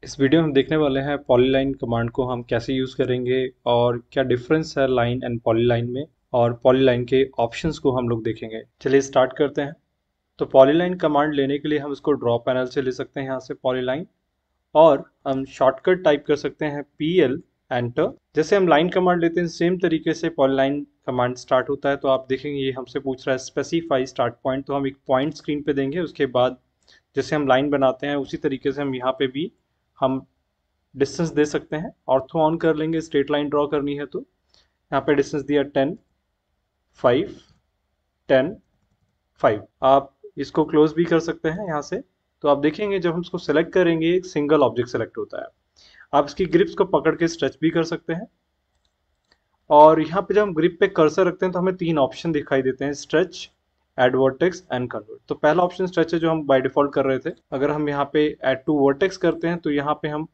इस वीडियो में हम देखने वाले हैं पॉलीलाइन कमांड को हम कैसे यूज़ करेंगे और क्या डिफरेंस है लाइन एंड पॉलीलाइन में, और पॉलीलाइन के ऑप्शंस को हम लोग देखेंगे। चलिए स्टार्ट करते हैं। तो पॉलीलाइन कमांड लेने के लिए हम इसको ड्रॉ पैनल से ले सकते हैं, यहाँ से पॉलीलाइन, और हम शॉर्टकट टाइप कर सकते हैं PL एंटर। जैसे हम लाइन कमांड लेते हैं सेम तरीके से पॉलीलाइन कमांड स्टार्ट होता है। तो आप देखेंगे ये हमसे पूछ रहा है स्पेसिफाई स्टार्ट पॉइंट, तो हम एक पॉइंट स्क्रीन पे देंगे। उसके बाद जैसे हम लाइन बनाते हैं उसी तरीके से हम यहाँ पे भी हम डिस्टेंस दे सकते हैं। ऑर्थो ऑन कर लेंगे, स्ट्रेट लाइन ड्रॉ करनी है तो यहाँ पे डिस्टेंस दिया 10, 5, 10, 5। आप इसको क्लोज भी कर सकते हैं यहाँ से। तो आप देखेंगे जब हम इसको सेलेक्ट करेंगे एक सिंगल ऑब्जेक्ट सेलेक्ट होता है। आप इसकी ग्रिप्स को पकड़ के स्ट्रेच भी कर सकते हैं। और यहाँ पे जब हम ग्रिप पे कर्सर रखते हैं तो हमें तीन ऑप्शन दिखाई देते हैं, stretch, add vertex and convert. तो पहला ऑप्शन स्ट्रेच है जो हम बाय डिफॉल्ट कर रहे थे। अगर हम यहाँ पे एड टू वर्टेक्स करते हैं तो यहाँ पे हम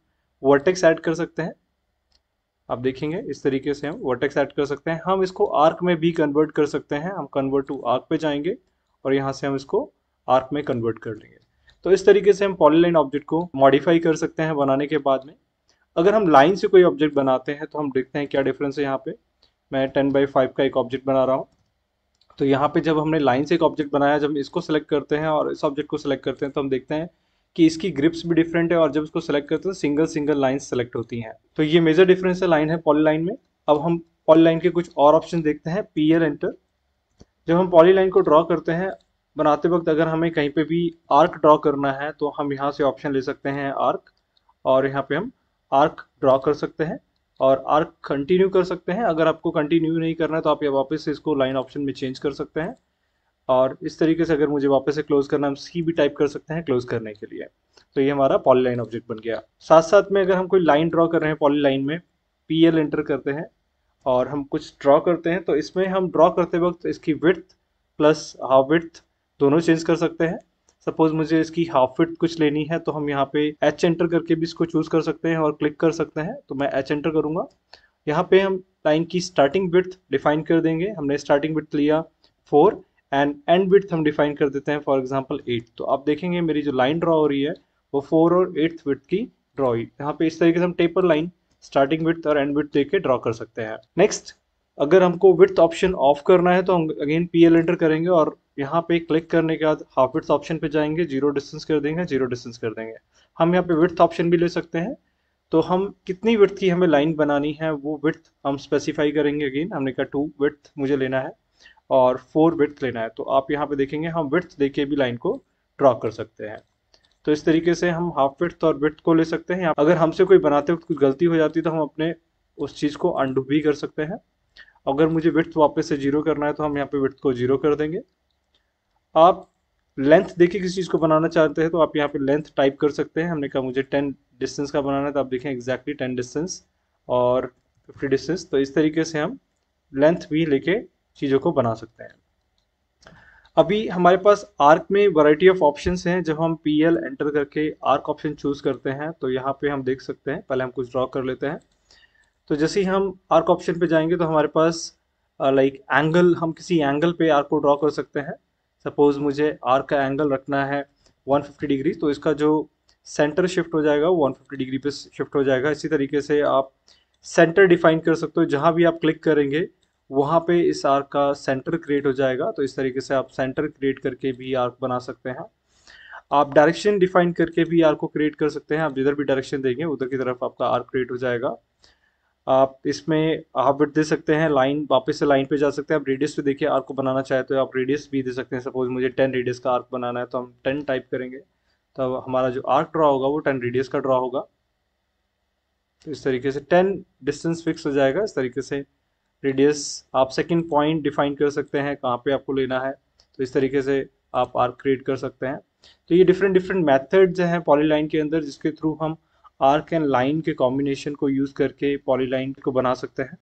वर्टेक्स ऐड कर सकते हैं। आप देखेंगे इस तरीके से हम वर्टेक्स ऐड कर सकते हैं। हम इसको आर्क में भी कन्वर्ट कर सकते हैं। हम कन्वर्ट टू आर्क पे जाएंगे और यहाँ से हम इसको आर्क में कन्वर्ट कर लेंगे। तो इस तरीके से हम पॉलीलाइन ऑब्जेक्ट को मॉडिफाई कर सकते हैं बनाने के बाद में। अगर हम लाइन से कोई ऑब्जेक्ट बनाते हैं तो हम देखते हैं क्या डिफरेंस है। यहाँ पे मैं 10x5 का एक ऑब्जेक्ट बना रहा हूँ। तो यहाँ पे जब हमने लाइन से एक ऑब्जेक्ट बनाया, जब इसको सेलेक्ट करते हैं और इस ऑब्जेक्ट को सेलेक्ट करते हैं तो हम देखते हैं कि इसकी ग्रिप्स भी डिफरेंट है, और जब इसको सेलेक्ट करते हैं सिंगल सिंगल लाइन सेलेक्ट होती हैं। तो ये मेजर डिफरेंस है लाइन है पॉलीलाइन में। अब हम पॉलीलाइन के कुछ और ऑप्शन देखते हैं। PL enter. जब हम पॉलीलाइन को ड्रॉ करते हैं बनाते वक्त, अगर हमें कहीं पे भी आर्क ड्रॉ करना है तो हम यहाँ से ऑप्शन ले सकते हैं आर्क, और यहाँ पे हम आर्क ड्रॉ कर सकते हैं और आर्क कंटिन्यू कर सकते हैं। अगर आपको कंटिन्यू नहीं करना है तो आप ये वापस से इसको लाइन ऑप्शन में चेंज कर सकते हैं। और इस तरीके से अगर मुझे वापस से क्लोज करना है, हम सी भी टाइप कर सकते हैं क्लोज करने के लिए। तो ये हमारा पॉलीलाइन ऑब्जेक्ट बन गया। साथ साथ में अगर हम कोई लाइन ड्रॉ कर रहे हैं पॉलीलाइन में, PL एंटर करते हैं और हम कुछ ड्रॉ करते हैं, तो इसमें हम ड्रॉ करते वक्त इसकी विड्थ प्लस हाफ विड्थ दोनों चेंज कर सकते हैं। सपोज मुझे इसकी हाफ विड्थ कुछ लेनी है तो हम यहाँ पे H एंटर करके भी इसको चूज कर सकते हैं और क्लिक कर सकते हैं। तो मैं H एंटर करूंगा। यहाँ पे हम लाइन की स्टार्टिंग विड्थ डिफाइन कर देंगे। हमने स्टार्टिंग विड्थ लिया 4 एंड एंड विड्थ हम डिफाइन कर देते हैं फॉर एग्जांपल 8। तो आप देखेंगे मेरी जो लाइन ड्रॉ हो रही है वो 4 और 8 विड्थ की ड्रॉ हुई। यहाँ पे इस तरीके से हम टेपर लाइन स्टार्टिंग विड्थ और एंड विड्थ देके ड्रॉ कर सकते हैं। नेक्स्ट, अगर हमको विड्थ ऑप्शन ऑफ करना है तो हम अगेन PL एंटर करेंगे और यहाँ पे क्लिक करने के बाद हाफ विड्थ ऑप्शन पे जाएंगे, जीरो डिस्टेंस कर देंगे, जीरो डिस्टेंस कर देंगे। हम यहाँ पे विड्थ ऑप्शन भी ले सकते हैं। तो हम कितनी विड्थ की हमें लाइन बनानी है वो विड्थ हम स्पेसिफाई करेंगे। अगेन हमने कहा 2 विड्थ मुझे लेना है और 4 विड्थ लेना है। तो आप यहाँ पे देखेंगे हम विड्थ देके भी लाइन को ड्रॉ कर सकते हैं। तो इस तरीके से हम हाफ विड्थ और विड्थ को ले सकते हैं। अगर हमसे कोई बनाते वक्त कुछ गलती हो जाती है तो हम अपने उस चीज़ को अनडू भी कर सकते हैं। अगर मुझे विड्थ वापस से जीरो करना है तो हम यहाँ पे विड्थ को जीरो कर देंगे। आप लेंथ देखिए किसी चीज़ को बनाना चाहते हैं तो आप यहाँ पे लेंथ टाइप कर सकते हैं। हमने कहा मुझे 10 डिस्टेंस का बनाना है, तो आप देखें एग्जैक्टली 10 डिस्टेंस और 50 डिस्टेंस। तो इस तरीके से हम लेंथ भी लेके चीज़ों को बना सकते हैं। अभी हमारे पास आर्क में वैरायटी ऑफ ऑप्शंस हैं। जब हम PL एंटर करके आर्क ऑप्शन चूज करते हैं तो यहाँ पे हम देख सकते हैं, पहले हम कुछ ड्रॉ कर लेते हैं। तो जैसे ही हम आर्क ऑप्शन पे जाएंगे तो हमारे पास लाइक एंगल, हम किसी एंगल पे आर्क को ड्रॉ कर सकते हैं। सपोज मुझे आर्क का एंगल रखना है 150 डिग्री, तो इसका जो सेंटर शिफ्ट हो जाएगा वो 150 डिग्री पे शिफ्ट हो जाएगा। इसी तरीके से आप सेंटर डिफाइन कर सकते हो, जहाँ भी आप क्लिक करेंगे वहाँ पे इस आर्क का सेंटर क्रिएट हो जाएगा। तो इस तरीके से आप सेंटर क्रिएट करके भी आर्क बना सकते हैं। आप डायरेक्शन डिफाइन करके भी आर्क को क्रिएट कर सकते हैं। आप जिधर भी डायरेक्शन देंगे उधर की तरफ आपका आर्क क्रिएट हो जाएगा। आप इसमें हाफ विड्थ दे सकते हैं, लाइन वापस से लाइन पे जा सकते हैं। आप रेडियस पे देखिए आर्क को बनाना चाहे तो आप रेडियस भी दे सकते हैं। सपोज मुझे 10 रेडियस का आर्क बनाना है तो हम 10 टाइप करेंगे, तो हमारा जो आर्क ड्रॉ होगा वो 10 रेडियस का ड्रॉ होगा। तो इस तरीके से 10 डिस्टेंस फिक्स हो जाएगा। इस तरीके से रेडियस आप सेकंड पॉइंट डिफाइन कर सकते हैं कहाँ पे आपको लेना है। तो इस तरीके से आप आर्क क्रिएट कर सकते हैं। तो ये डिफरेंट डिफरेंट मेथड्स हैं पॉलीलाइन के अंदर, जिसके थ्रू हम आर्क एंड लाइन के कॉम्बिनेशन को यूज करके पॉलीलाइन को बना सकते हैं।